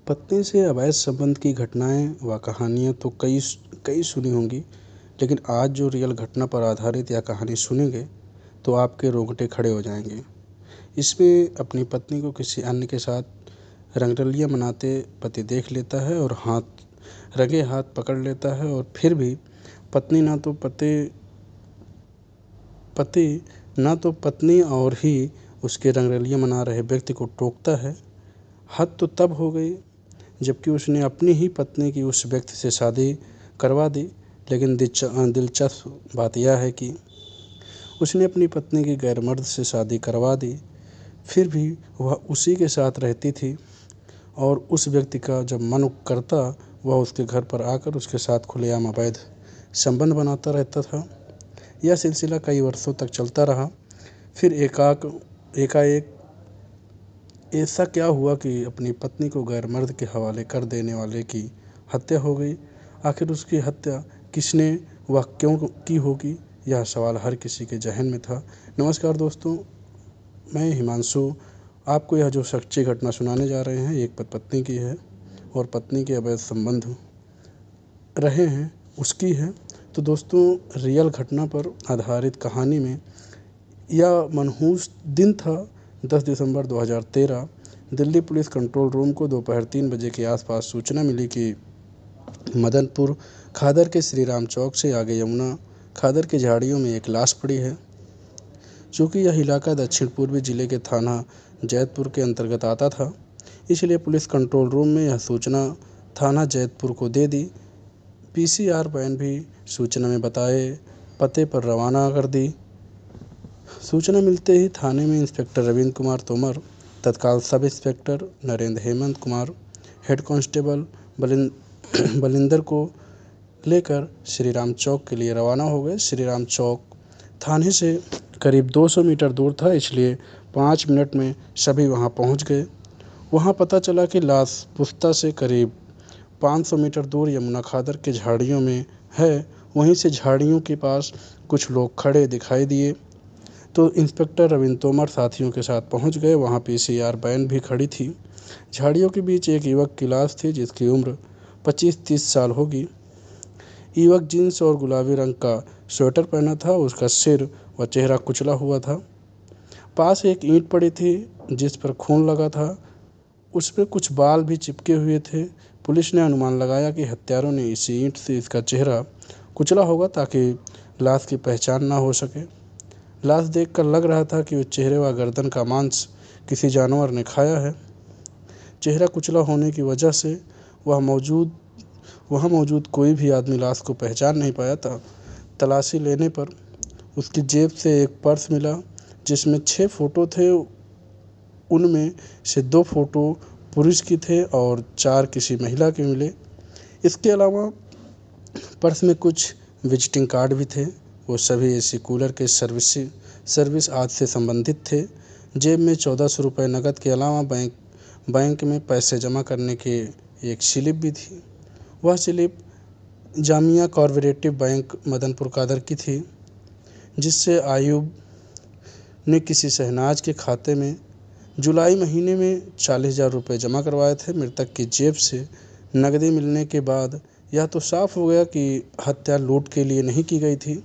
पत्नी से अवैध संबंध की घटनाएँ व कहानियाँ तो कई कई सुनी होंगी, लेकिन आज जो रियल घटना पर आधारित यह कहानी सुनेंगे, तो आपके रोंगटे खड़े हो जाएँगे। इसमें अपनी पत्नी को किसी अन्य के साथ रंगरलियाँ मनाते पति देख लेता है और रंगे हाथ पकड़ लेता है और फिर भी पत्नी ना तो पत्नी और ही उसके रंगरलियाँ मना रहे व्यक्ति को टोकता है। हद तो तब हो गई जबकि उसने अपनी ही पत्नी की उस व्यक्ति से शादी करवा दी। लेकिन दिलचस्प बात यह है कि उसने अपनी पत्नी की गैर मर्द से शादी करवा दी, फिर भी वह उसी के साथ रहती थी और उस व्यक्ति का जब मन करता वह उसके घर पर आकर उसके साथ खुलेआम अवैध संबंध बनाता रहता था। यह सिलसिला कई वर्षों तक चलता रहा। फिर एकाएक ऐसा क्या हुआ कि अपनी पत्नी को गैर मर्द के हवाले कर देने वाले की हत्या हो गई। आखिर उसकी हत्या किसने व क्यों की होगी, यह सवाल हर किसी के जहन में था। नमस्कार दोस्तों, मैं हिमांशु आपको यह जो सच्ची घटना सुनाने जा रहे हैं, एक पत्नी की है और पत्नी के अवैध संबंध रहे हैं उसकी है। तो दोस्तों, रियल घटना पर आधारित कहानी में यह मनहूस दिन था 10 दिसंबर 2013। दिल्ली पुलिस कंट्रोल रूम को दोपहर 3 बजे के आसपास सूचना मिली कि मदनपुर खादर के श्री राम चौक से आगे यमुना खादर की झाड़ियों में एक लाश पड़ी है। चूँकि यह इलाका दक्षिण पूर्वी जिले के थाना जैतपुर के अंतर्गत आता था, इसलिए पुलिस कंट्रोल रूम में यह सूचना थाना जैतपुर को दे दी। पीसीआर वैन भी सूचना में बताए पते पर रवाना कर दी। सूचना मिलते ही थाने में इंस्पेक्टर रविंद्र कुमार तोमर, तत्काल sub inspector Narendra Hemant Kumar, head constable Balinder को लेकर श्री राम चौक के लिए रवाना हो गए। श्री राम चौक थाने से करीब 200 मीटर दूर था, इसलिए 5 मिनट में सभी वहां पहुंच गए। वहां पता चला कि लाश पुस्ता से करीब 500 मीटर दूर यमुना खादर के झाड़ियों में है। वहीं से झाड़ियों के पास कुछ लोग खड़े दिखाई दिए, तो इंस्पेक्टर रविंद्र तोमर साथियों के साथ पहुंच गए। वहां पीसीआर वैन भी खड़ी थी। झाड़ियों के बीच एक युवक की लाश थी जिसकी उम्र 25-30 साल होगी। युवक जींस और गुलाबी रंग का स्वेटर पहना था। उसका सिर व चेहरा कुचला हुआ था। पास एक ईंट पड़ी थी जिस पर खून लगा था। उस पर कुछ बाल भी चिपके हुए थे। पुलिस ने अनुमान लगाया कि हत्यारों ने इसी ईंट से इसका चेहरा कुचला होगा ताकि लाश की पहचान ना हो सके। लाश देखकर लग रहा था कि उस चेहरे व गर्दन का मांस किसी जानवर ने खाया है। चेहरा कुचला होने की वजह से वहाँ मौजूद कोई भी आदमी लाश को पहचान नहीं पाया था। तलाशी लेने पर उसकी जेब से एक पर्स मिला जिसमें 6 फोटो थे। उनमें से 2 फोटो पुरुष की थे और 4 किसी महिला के मिले। इसके अलावा पर्स में कुछ विजिटिंग कार्ड भी थे। वो सभी एसी कूलर के सर्विस आज से संबंधित थे। जेब में 1400 रुपये नकद के अलावा बैंक में पैसे जमा करने की एक स्लिप भी थी। वह slip Jamia cooperative bank Madanpur Khadar की थी, जिससे आयुब ने किसी शहनाज के खाते में जुलाई महीने में 40,000 रुपये जमा करवाए थे। मृतक की जेब से नकदी मिलने के बाद यह तो साफ हो गया कि हत्या लूट के लिए नहीं की गई थी।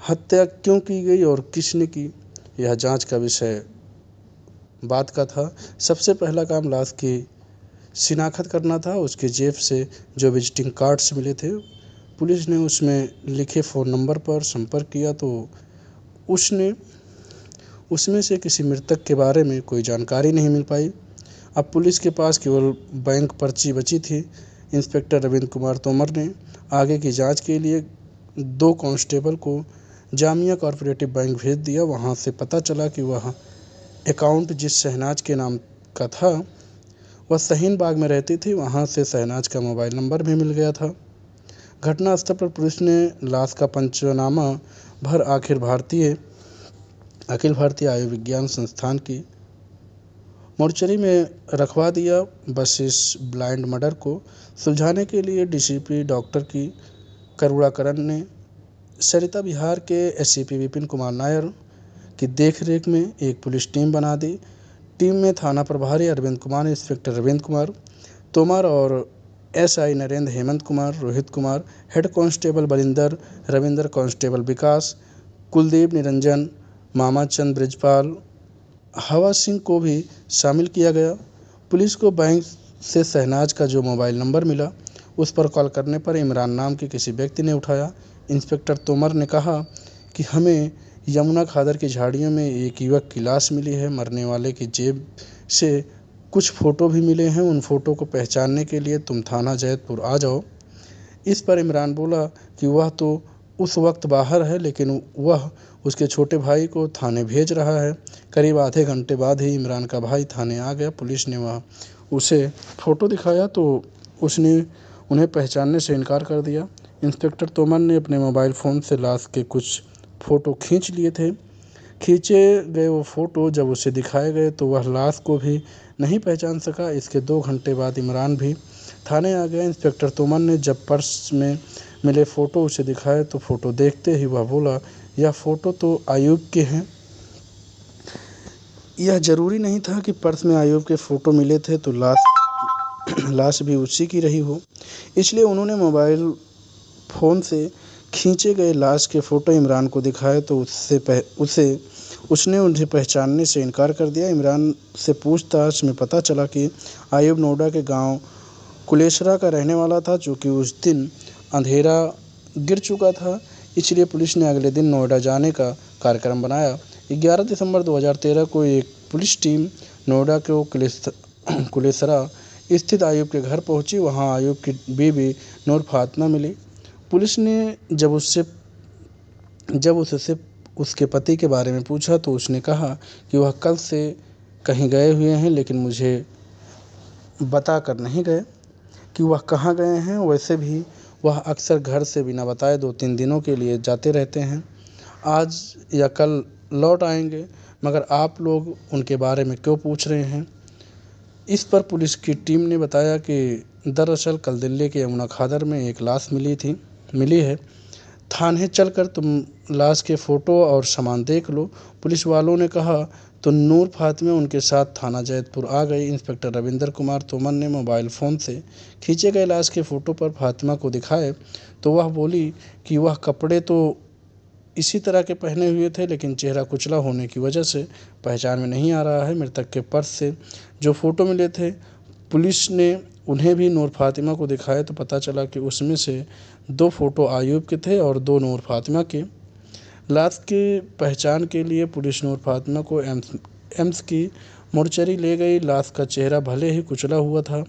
हत्या क्यों की गई और किसने की, यह जांच का विषय बात का था। सबसे पहला काम लाश की शिनाख्त करना था। उसकी जेब से जो विजिटिंग कार्ड्स मिले थे, पुलिस ने उसमें लिखे फ़ोन नंबर पर संपर्क किया तो उसमें से किसी मृतक के बारे में कोई जानकारी नहीं मिल पाई। अब पुलिस के पास केवल बैंक पर्ची बची थी। इंस्पेक्टर रविंद्र कुमार तोमर ने आगे की जांच के लिए 2 कांस्टेबल को जामिया कोऑपरेटिव बैंक भेज दिया। वहां से पता चला कि वह अकाउंट जिस शहनाज के नाम का था वह शहीन बाग में रहती थी। वहां से शहनाज का मोबाइल नंबर भी मिल गया था। घटनास्थल पर पुलिस ने लाश का पंचनामा भर अखिल भारतीय आयुर्विज्ञान संस्थान की मोर्चरी में रखवा दिया। बस इस ब्लाइंड मर्डर को सुलझाने के लिए डीसीपी डॉक्टर की करुणाकरन ने सरिता बिहार के एससीपी विपिन कुमार नायर की देखरेख में एक पुलिस टीम बना दी। टीम में थाना प्रभारी अरविंद कुमार, इंस्पेक्टर रविंद्र कुमार, तोमर और SI Narendra, Hemant Kumar, Rohit Kumar, head constable Balinder, Ravindra, constable Vikas, Kuldeep, Niranjan, Mamachand, Brijpal, Hawa Singh को भी शामिल किया गया। पुलिस को बैंक से शहनाज का जो मोबाइल नंबर मिला, उस पर कॉल करने पर इमरान नाम के किसी व्यक्ति ने उठाया। इंस्पेक्टर तोमर ने कहा कि हमें यमुना खादर की झाड़ियों में एक युवक की लाश मिली है। मरने वाले की जेब से कुछ फ़ोटो भी मिले हैं। उन फ़ोटो को पहचानने के लिए तुम थाना जैतपुर आ जाओ। इस पर इमरान बोला कि वह तो उस वक्त बाहर है, लेकिन वह उसके छोटे भाई को थाने भेज रहा है। करीब आधे घंटे बाद ही इमरान का भाई थाने आ गया। पुलिस ने वह उसे फ़ोटो दिखाया तो उसने उन्हें पहचानने से इनकार कर दिया। इंस्पेक्टर तोमर ने अपने मोबाइल फ़ोन से लाश के कुछ फ़ोटो खींच लिए थे। खींचे गए वो फ़ोटो जब उसे दिखाए गए तो वह लाश को भी नहीं पहचान सका। इसके 2 घंटे बाद इमरान भी थाने आ गया। इंस्पेक्टर तोमर ने जब पर्स में मिले फ़ोटो उसे दिखाए तो फ़ोटो देखते ही वह बोला, यह फ़ोटो तो आयूब के हैं। यह ज़रूरी नहीं था कि पर्स में आयूब के फ़ोटो मिले थे तो लाश भी उसी की रही हो। इसलिए उन्होंने मोबाइल फ़ोन से खींचे गए लाश के फ़ोटो इमरान को दिखाए तो उसने उन्हें पहचानने से इनकार कर दिया। इमरान से पूछताछ में पता चला कि आयूब नोएडा के गांव कुलेसरा का रहने वाला था, जो कि उस दिन अंधेरा गिर चुका था। इसलिए पुलिस ने अगले दिन नोएडा जाने का कार्यक्रम बनाया। 11 दिसंबर 2013 को एक पुलिस टीम नोएडा के कुलेसरा स्थित आयूब के घर पहुंची। वहां आयूब की बीवी नूर फातिमा मिली। पुलिस ने जब उससे उसके पति के बारे में पूछा तो उसने कहा कि वह कल से कहीं गए हुए हैं, लेकिन मुझे बता कर नहीं गए कि वह कहाँ गए हैं। वैसे भी वह अक्सर घर से बिना बताए 2-3 दिनों के लिए जाते रहते हैं। आज या कल लौट आएंगे, मगर आप लोग उनके बारे में क्यों पूछ रहे हैं? इस पर पुलिस की टीम ने बताया कि दरअसल कल दिल्ली के यमुना खादर में एक लाश मिली है। थाने चलकर तुम लाश के फ़ोटो और सामान देख लो। पुलिस वालों ने कहा तो नूर फातिमा उनके साथ थाना जैतपुर आ गई। इंस्पेक्टर रविंद्र कुमार तोमर ने मोबाइल फ़ोन से खींचे गए लाश के फ़ोटो पर फातिमा को दिखाए तो वह बोली कि वह कपड़े तो इसी तरह के पहने हुए थे, लेकिन चेहरा कुचला होने की वजह से पहचान में नहीं आ रहा है। मृतक के पर्स से जो फ़ोटो मिले थे, पुलिस ने उन्हें भी नूर फातिमा को दिखाए तो पता चला कि उसमें से 2 फ़ोटो आयूब के थे और 2 नूर फातिमा के। लाश की पहचान के लिए पुलिस नूर फातिमा को एम्स की मोर्चरी ले गई। लाश का चेहरा भले ही कुचला हुआ था,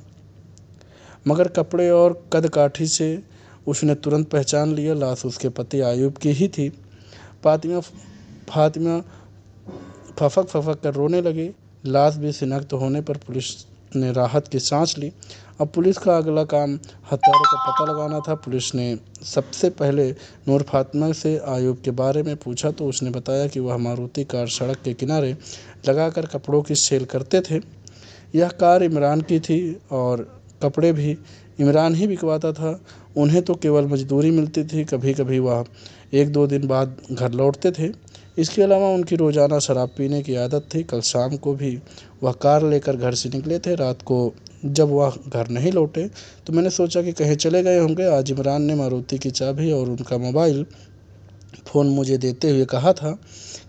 मगर कपड़े और कद-काठी से उसने तुरंत पहचान लिया। लाश उसके पति आयूब की ही थी। फातिमा फफक कर रोने लगी। लाश भी शिनाख्त होने पर पुलिस ने राहत की सांस ली। अब पुलिस का अगला काम हत्यारों का पता लगाना था। पुलिस ने सबसे पहले नूर फातिमा से आयूब के बारे में पूछा तो उसने बताया कि वह मारुति कार सड़क के किनारे लगाकर कपड़ों की सेल करते थे। यह कार इमरान की थी और कपड़े भी इमरान ही बिकवाता था। उन्हें तो केवल मजदूरी मिलती थी। कभी कभी वह 1-2 दिन बाद घर लौटते थे। इसके अलावा उनकी रोज़ाना शराब पीने की आदत थी। कल शाम को भी वह कार लेकर घर से निकले थे। रात को जब वह घर नहीं लौटे तो मैंने सोचा कि कहीं चले गए होंगे। आज इमरान ने मारुति की चाबी और उनका मोबाइल फ़ोन मुझे देते हुए कहा था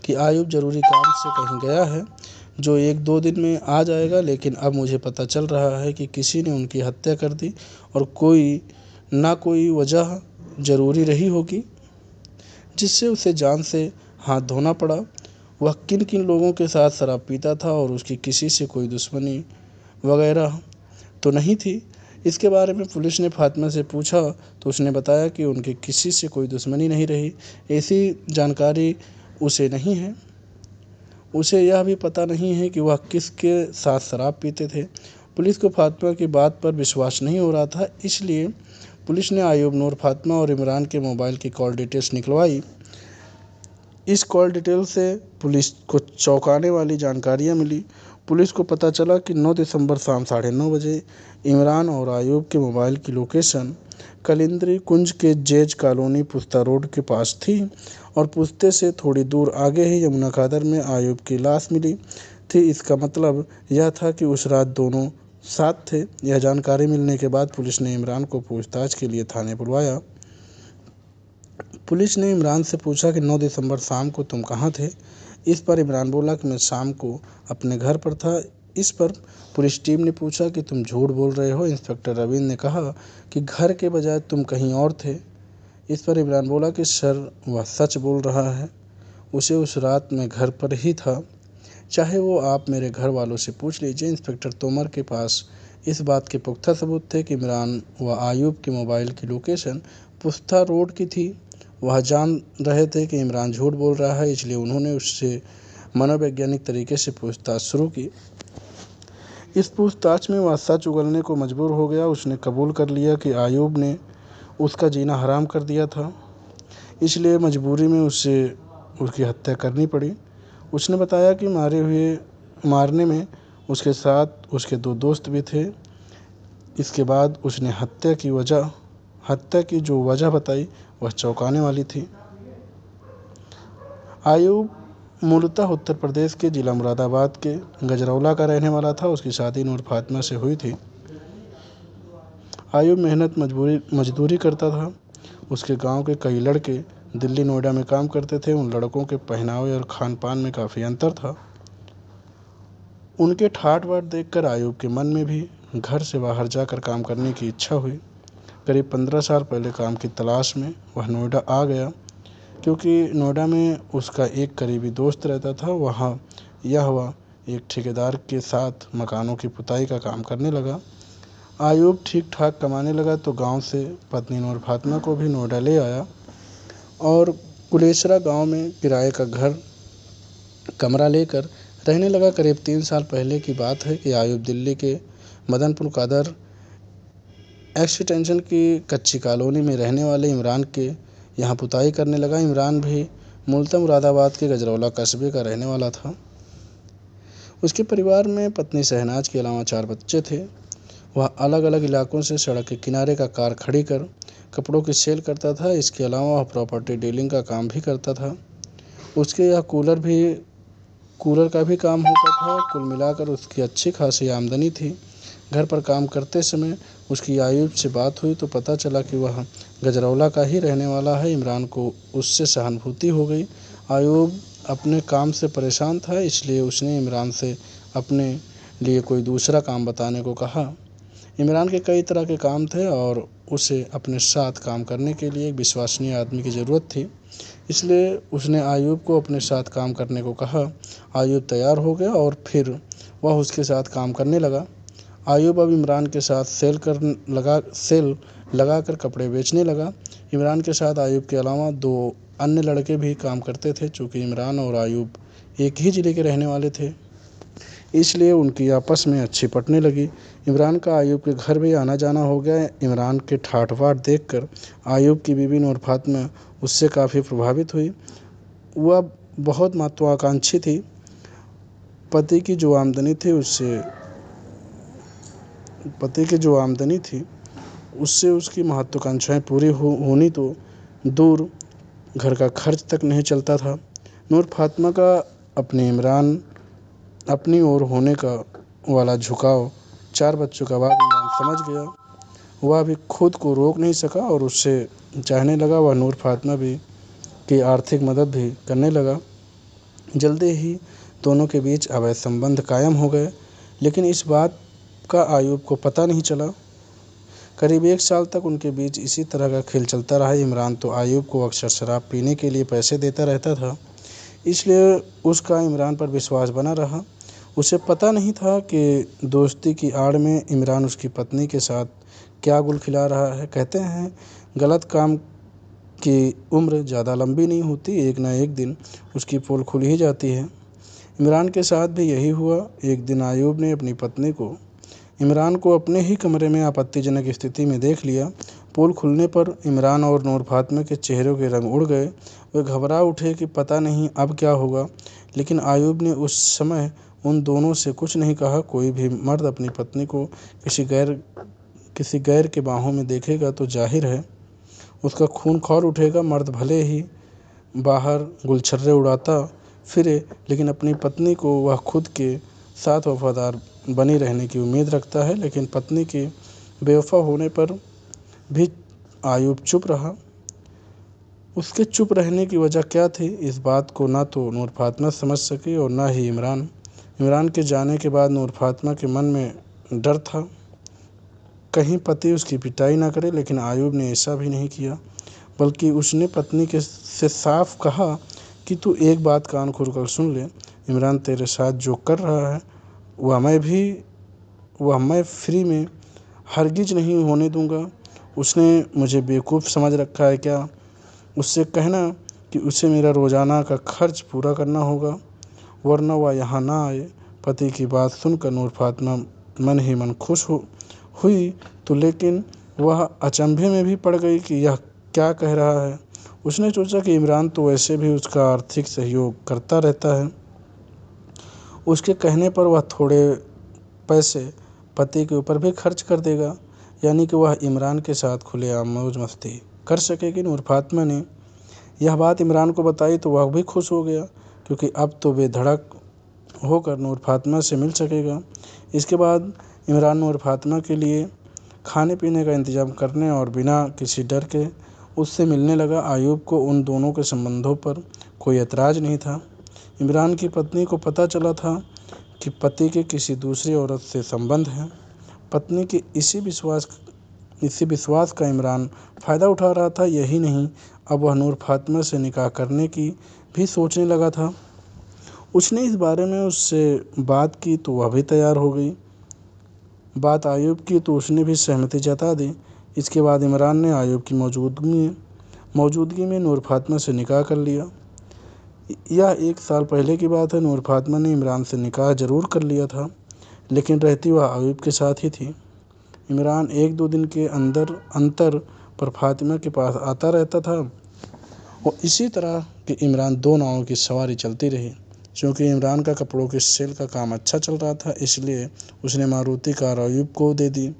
कि आयूब ज़रूरी काम से कहीं गया है, जो 1-2 दिन में आ जाएगा। लेकिन अब मुझे पता चल रहा है कि किसी ने उनकी हत्या कर दी और कोई वजह ज़रूरी रही होगी जिससे उसे जान से हाथ धोना पड़ा। वह किन किन लोगों के साथ शराब पीता था और उसकी किसी से कोई दुश्मनी वगैरह तो नहीं थी। इसके बारे में पुलिस ने फातिमा से पूछा तो उसने बताया कि उनके किसी से कोई दुश्मनी नहीं रही। ऐसी जानकारी उसे नहीं है। उसे यह भी पता नहीं है कि वह किसके साथ शराब पीते थे। पुलिस को फातिमा की बात पर विश्वास नहीं हो रहा था। इसलिए पुलिस ने आयूब, नूर फातिमा और इमरान के मोबाइल की कॉल डिटेल्स निकलवाई। इस कॉल डिटेल से पुलिस को चौंकाने वाली जानकारियां मिली। पुलिस को पता चला कि 9 दिसंबर शाम 9:30 बजे इमरान और आयूब के मोबाइल की लोकेशन कलिंद्री कुंज के जेज कॉलोनी पुस्ता रोड के पास थी और पुस्ते से थोड़ी दूर आगे ही यमुना खादर में आयूब की लाश मिली थी। इसका मतलब यह था कि उस रात दोनों साथ थे। यह जानकारी मिलने के बाद पुलिस ने इमरान को पूछताछ के लिए थाने बुलवाया। पुलिस ने इमरान से पूछा कि 9 दिसंबर शाम को तुम कहाँ थे? इस पर इमरान बोला कि मैं शाम को अपने घर पर था। इस पर पुलिस टीम ने पूछा कि तुम झूठ बोल रहे हो? इंस्पेक्टर रवींद्र ने कहा कि घर के बजाय तुम कहीं और थे। इस पर इमरान बोला कि सर, वह सच बोल रहा है, उसे उस रात मैं घर पर ही था, चाहे वो आप मेरे घर वालों से पूछ लीजिए। इंस्पेक्टर तोमर के पास इस बात के पुख्ता सबूत थे कि इमरान व आयूब के मोबाइल की लोकेशन पुस्ता रोड की थी। वह जान रहे थे कि इमरान झूठ बोल रहा है, इसलिए उन्होंने उससे मनोवैज्ञानिक तरीके से पूछताछ शुरू की। इस पूछताछ में वह सच उगलने को मजबूर हो गया। उसने कबूल कर लिया कि आयूब ने उसका जीना हराम कर दिया था, इसलिए मजबूरी में उसकी हत्या करनी पड़ी। उसने बताया कि मारने में उसके साथ उसके 2 दोस्त भी थे। इसके बाद उसने हत्या की जो वजह बताई वह चौंकाने वाली थी। आयूब मूलतः उत्तर प्रदेश के जिला मुरादाबाद के गजरौला का रहने वाला था। उसकी शादी नूर फातिमा से हुई थी। आयूब मेहनत मजदूरी करता था। उसके गांव के कई लड़के दिल्ली नोएडा में काम करते थे। उन लड़कों के पहनावे और खान पान में काफ़ी अंतर था। उनके ठाट बाट देखकर आयूब के मन में भी घर से बाहर जाकर काम करने की इच्छा हुई। करीब 15 साल पहले काम की तलाश में वह नोएडा आ गया, क्योंकि नोएडा में उसका एक करीबी दोस्त रहता था। वह एक ठेकेदार के साथ मकानों की पुताई का काम करने लगा। आयूब ठीक ठाक कमाने लगा तो गांव से पत्नी नूर फातिमा को भी नोएडा ले आया और कुलेसरा गांव में किराए का कमरा लेकर रहने लगा। करीब 3 साल पहले की बात है कि आयूब दिल्ली के मदनपुर कादर एक्सटेंशन की कच्ची कॉलोनी में रहने वाले इमरान के यहाँ पुताई करने लगा। इमरान भी मूलतः मुरादाबाद के गजरौला कस्बे का रहने वाला था। उसके परिवार में पत्नी शहनाज के अलावा 4 बच्चे थे। वह अलग अलग इलाकों से सड़क के किनारे का कार खड़ी कर कपड़ों की सेल करता था। इसके अलावा वह प्रॉपर्टी डीलिंग का काम भी करता था। उसके यहाँ कूलर का भी काम होता था। कुल मिलाकर उसकी अच्छी खासी आमदनी थी। घर पर काम करते समय उसकी आयूब से बात हुई तो पता चला कि वह गजरौला का ही रहने वाला है। इमरान को उससे सहानुभूति हो गई। आयूब अपने काम से परेशान था, इसलिए उसने इमरान से अपने लिए कोई दूसरा काम बताने को कहा। इमरान के कई तरह के काम थे और उसे अपने साथ काम करने के लिए एक विश्वसनीय आदमी की ज़रूरत थी, इसलिए उसने आयूब को अपने साथ काम करने को कहा। आयूब तैयार हो गया और फिर वह उसके साथ काम करने लगा। आयूब अब इमरान के साथ सेल लगाकर कपड़े बेचने लगा। इमरान के साथ आयूब के अलावा 2 अन्य लड़के भी काम करते थे। चूँकि इमरान और आयूब एक ही ज़िले के रहने वाले थे, इसलिए उनकी आपस में अच्छी पटने लगी। इमरान का आयूब के घर भी आना जाना हो गया। इमरान के ठाट बाट देखकर आयूब की बीवी नूर फातिमा उससे काफ़ी प्रभावित हुई। वह बहुत महत्वाकांक्षी थी। पति की जो आमदनी थी उससे उसकी महत्वाकांक्षाएं पूरी होनी तो दूर, घर का खर्च तक नहीं चलता था। नूर फातिमा का अपनी ओर होने का वाला झुकाव 4 बच्चों का बाप इमरान समझ गया। वह भी खुद को रोक नहीं सका और उससे चाहने लगा। वह नूर फातिमा की आर्थिक मदद भी करने लगा। जल्दी ही दोनों के बीच अवैध संबंध कायम हो गए, लेकिन इस बात का आयूब को पता नहीं चला। करीब 1 साल तक उनके बीच इसी तरह का खेल चलता रहा। इमरान तो आयूब को अक्सर शराब पीने के लिए पैसे देता रहता था, इसलिए उसका इमरान पर विश्वास बना रहा। उसे पता नहीं था कि दोस्ती की आड़ में इमरान उसकी पत्नी के साथ क्या गुल खिला रहा है। कहते हैं गलत काम की उम्र ज़्यादा लंबी नहीं होती, एक ना एक दिन उसकी पोल खुल ही जाती है। इमरान के साथ भी यही हुआ। एक दिन आयूब ने अपनी पत्नी को इमरान को अपने ही कमरे में आपत्तिजनक स्थिति में देख लिया। पोल खुलने पर इमरान और नूर फातिमा के चेहरों के रंग उड़ गए। वे घबरा उठे कि पता नहीं अब क्या होगा, लेकिन आयूब ने उस समय उन दोनों से कुछ नहीं कहा। कोई भी मर्द अपनी पत्नी को किसी गैर के बाहों में देखेगा तो जाहिर है उसका खून खौल उठेगा। मर्द भले ही बाहर गुलछर्रे उड़ाता फिरे, लेकिन अपनी पत्नी को वह खुद के साथ वफादार बनी रहने की उम्मीद रखता है, लेकिन पत्नी के बेवफा होने पर भी आयुब चुप रहा। उसके चुप रहने की वजह क्या थी, इस बात को ना तो नूर फातिमा समझ सकी और ना ही इमरान। इमरान के जाने के बाद नूर फातिमा के मन में डर था, कहीं पति उसकी पिटाई ना करे, लेकिन आयुब ने ऐसा भी नहीं किया, बल्कि उसने पत्नी के से साफ कहा कि तू एक बात कान खोलकर सुन ले, इमरान तेरे साथ जो कर रहा है वह मैं फ्री में हरगिज नहीं होने दूंगा। उसने मुझे बेवकूफ़ समझ रखा है क्या? उससे कहना कि उसे मेरा रोज़ाना का खर्च पूरा करना होगा, वरना वह यहाँ ना आए। पति की बात सुनकर नूर फातिमा मन ही मन खुश हुई तो, लेकिन वह अचंभे में भी पड़ गई कि यह क्या कह रहा है। उसने सोचा कि इमरान तो वैसे भी उसका आर्थिक सहयोग करता रहता है, उसके कहने पर वह थोड़े पैसे पति के ऊपर भी खर्च कर देगा, यानी कि वह इमरान के साथ खुलेआम मौज मस्ती कर सकेगी। नूर फातिमा ने यह बात इमरान को बताई तो वह भी खुश हो गया, क्योंकि अब तो बेधड़क होकर नूर फातिमा से मिल सकेगा। इसके बाद इमरान नूर फातिमा के लिए खाने पीने का इंतज़ाम करने और बिना किसी डर के उससे मिलने लगा। आयुब को उन दोनों के संबंधों पर कोई एतराज़ नहीं था। इमरान की पत्नी को पता चला था कि पति के किसी दूसरी औरत से संबंध है। पत्नी के इसी विश्वास का इमरान फ़ायदा उठा रहा था। यही नहीं, अब वह नूर फातिमा से निकाह करने की भी सोचने लगा था। उसने इस बारे में उससे बात की तो वह भी तैयार हो गई। बात आयुब की तो उसने भी सहमति जता दी। इसके बाद इमरान ने आयुब की मौजूदगी में नूर फातिमा से निकाह कर लिया। यह 1 साल पहले की बात है। नूर फातिमा ने इमरान से निकाह ज़रूर कर लिया था, लेकिन रहती वह आयुब के साथ ही थी। इमरान 1-2 दिन के अंतर पर फातिमा के पास आता रहता था और इसी तरह कि इमरान 2 नावों की सवारी चलती रही। क्योंकि इमरान का कपड़ों के सेल का काम अच्छा चल रहा था, इसलिए उसने मारुति कार आयुब को दे दी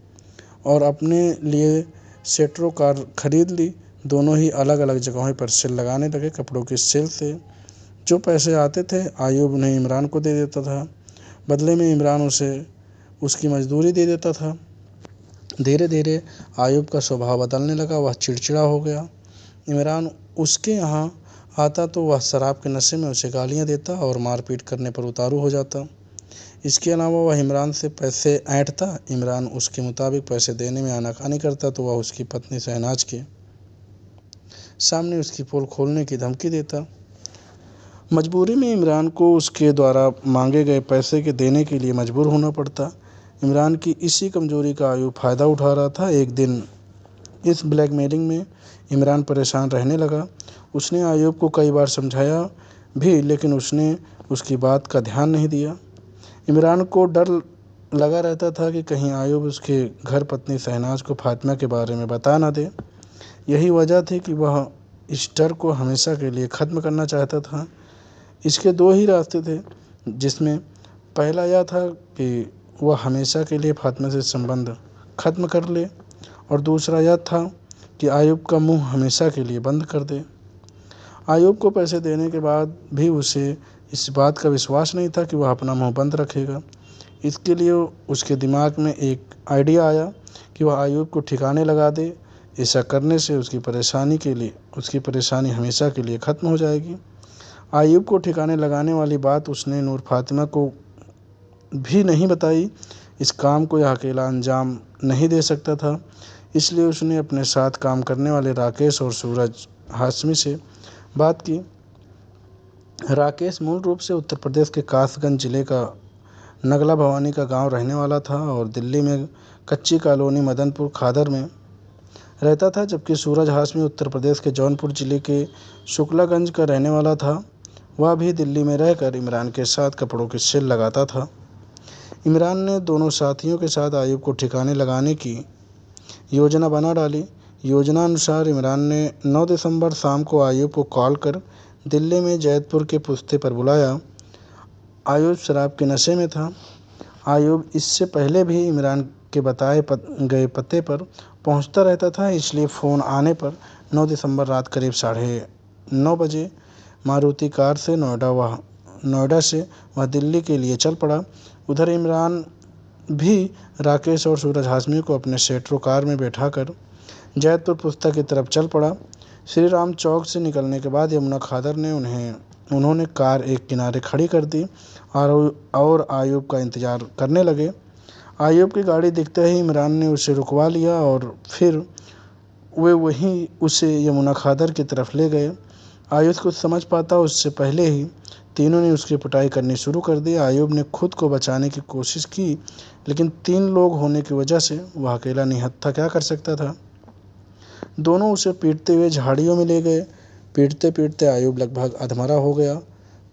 और अपने लिए सेट्रो कार खरीद ली। दोनों ही अलग अलग जगहों पर सेल लगाने लगे। कपड़ों के सेल से जो पैसे आते थे आयुब उन्हें इमरान को दे देता था, बदले में इमरान उसे उसकी मजदूरी दे देता था। धीरे धीरे आयुब का स्वभाव बदलने लगा, वह चिड़चिड़ा हो गया। इमरान उसके यहाँ आता तो वह शराब के नशे में उसे गालियाँ देता और मारपीट करने पर उतारू हो जाता। इसके अलावा वह इमरान से पैसे ऐंठता। इमरान उसके मुताबिक पैसे देने में आनाकानी करता तो वह उसकी पत्नी शहनाज के सामने उसकी पोल खोलने की धमकी देता। मजबूरी में इमरान को उसके द्वारा मांगे गए पैसे के देने के लिए मजबूर होना पड़ता। इमरान की इसी कमजोरी का आयुब फ़ायदा उठा रहा था। एक दिन इस ब्लैकमेलिंग में इमरान परेशान रहने लगा। उसने आयुब को कई बार समझाया भी, लेकिन उसने उसकी बात का ध्यान नहीं दिया। इमरान को डर लगा रहता था कि कहीं आयुब उसके घर पत्नी शहनाज को फातिमा के बारे में बता ना दे। यही वजह थी कि वह इस डर को हमेशा के लिए ख़त्म करना चाहता था। इसके 2 ही रास्ते थे, जिसमें पहला यह था कि वह हमेशा के लिए फातिमा से संबंध ख़त्म कर ले और दूसरा यह था कि आयुब का मुंह हमेशा के लिए बंद कर दे। आयुब को पैसे देने के बाद भी उसे इस बात का विश्वास नहीं था कि वह अपना मुंह बंद रखेगा। इसके लिए उसके दिमाग में एक आइडिया आया कि वह आयुब को ठिकाने लगा दे। ऐसा करने से उसकी परेशानी हमेशा के लिए ख़त्म हो जाएगी। आयुब को ठिकाने लगाने वाली बात उसने नूर फातिमा को भी नहीं बताई। इस काम को यह अकेला अंजाम नहीं दे सकता था, इसलिए उसने अपने साथ काम करने वाले राकेश और सूरज हाशमी से बात की। राकेश मूल रूप से उत्तर प्रदेश के कासगंज जिले का नगला भवानी का गांव रहने वाला था और दिल्ली में कच्ची कॉलोनी मदनपुर खादर में रहता था, जबकि सूरज हाशमी उत्तर प्रदेश के जौनपुर जिले के शुक्लागंज का रहने वाला था। वह भी दिल्ली में रहकर इमरान के साथ कपड़ों की सेल लगाता था। इमरान ने दोनों साथियों के साथ आयुब को ठिकाने लगाने की योजना बना डाली। योजना अनुसार इमरान ने 9 दिसंबर शाम को आयुब को कॉल कर दिल्ली में जैतपुर के पुश्ते पर बुलाया। आयुब शराब के नशे में था। आयुब इससे पहले भी इमरान के बताए गए पते पर पहुंचता रहता था, इसलिए फ़ोन आने पर 9 दिसंबर रात करीब 9:30 बजे मारुति कार से नोएडा से वह दिल्ली के लिए चल पड़ा। उधर इमरान भी राकेश और सूरज हाशमी को अपने सेट्रो कार में बैठाकर जैतपुर पुस्तक की तरफ चल पड़ा। श्री राम चौक से निकलने के बाद यमुना खादर ने उन्होंने कार एक किनारे खड़ी कर दी और आयूब का इंतज़ार करने लगे। आयूब की गाड़ी दिखते ही इमरान ने उसे रुकवा लिया और फिर वे वहीं उसे यमुना खादर की तरफ ले गए। आयूब कुछ समझ पाता उससे पहले ही तीनों ने उसकी पिटाई करनी शुरू कर दी। आयूब ने खुद को बचाने की कोशिश की, लेकिन 3 लोग होने की वजह से वह अकेला निहत्था क्या कर सकता था। दोनों उसे पीटते हुए झाड़ियों में ले गए। पीटते पीटते आयूब लगभग अधमरा हो गया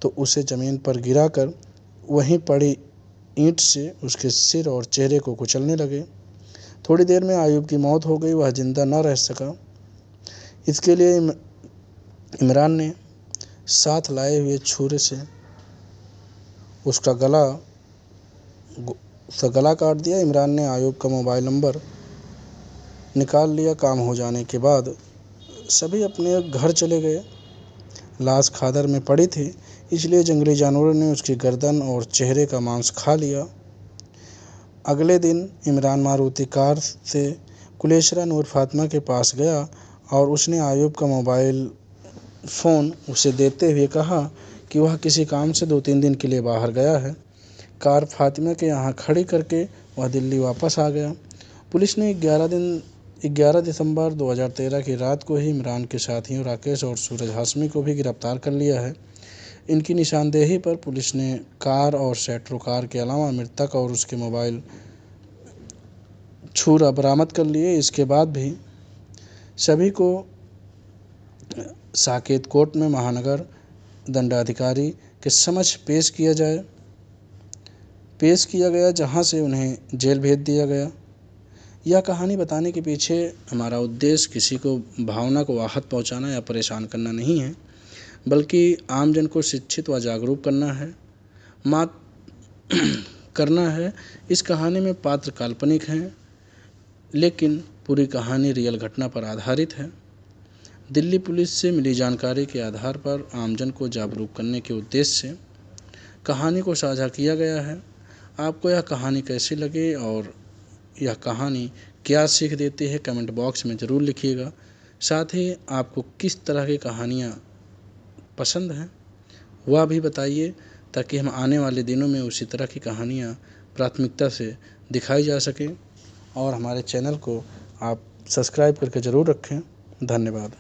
तो उसे ज़मीन पर गिराकर वहीं पड़ी ईंट से उसके सिर और चेहरे को कुचलने लगे। थोड़ी देर में आयूब की मौत हो गई, वह जिंदा न रह सका। इसके लिए इमरान ने साथ लाए हुए छुरे से उसका गला काट दिया। इमरान ने आयूब का मोबाइल नंबर निकाल लिया। काम हो जाने के बाद सभी अपने घर चले गए। लाश खादर में पड़ी थी, इसलिए जंगली जानवरों ने उसकी गर्दन और चेहरे का मांस खा लिया। अगले दिन इमरान मारुति कार से कुलेशरा नूर फातिमा के पास गया और उसने आयूब का मोबाइल फ़ोन उसे देते हुए कहा कि वह किसी काम से 2-3 दिन के लिए बाहर गया है। कार फातिमा के यहाँ खड़ी करके वह दिल्ली वापस आ गया। पुलिस ने 11 दिसंबर 2013 की रात को ही इमरान के साथियों राकेश और सूरज हाशमी को भी गिरफ्तार कर लिया है। इनकी निशानदेही पर पुलिस ने कार और सेट्रो कार के अलावा मृतक और उसके मोबाइल छुरा बरामद कर लिए। इसके बाद भी सभी को साकेत कोर्ट में महानगर दंडाधिकारी के समक्ष पेश किया गया, जहां से उन्हें जेल भेज दिया गया। यह कहानी बताने के पीछे हमारा उद्देश्य किसी को भावना को आहत पहुंचाना या परेशान करना नहीं है, बल्कि आमजन को शिक्षित व जागरूक करना है। इस कहानी में पात्र काल्पनिक हैं, लेकिन पूरी कहानी रियल घटना पर आधारित है। दिल्ली पुलिस से मिली जानकारी के आधार पर आमजन को जागरूक करने के उद्देश्य से कहानी को साझा किया गया है। आपको यह कहानी कैसी लगी और यह कहानी क्या सीख देती है, कमेंट बॉक्स में ज़रूर लिखिएगा। साथ ही आपको किस तरह की कहानियाँ पसंद हैं वह भी बताइए, ताकि हम आने वाले दिनों में उसी तरह की कहानियाँ प्राथमिकता से दिखाई जा सकें। और हमारे चैनल को आप सब्सक्राइब करके ज़रूर रखें। धन्यवाद।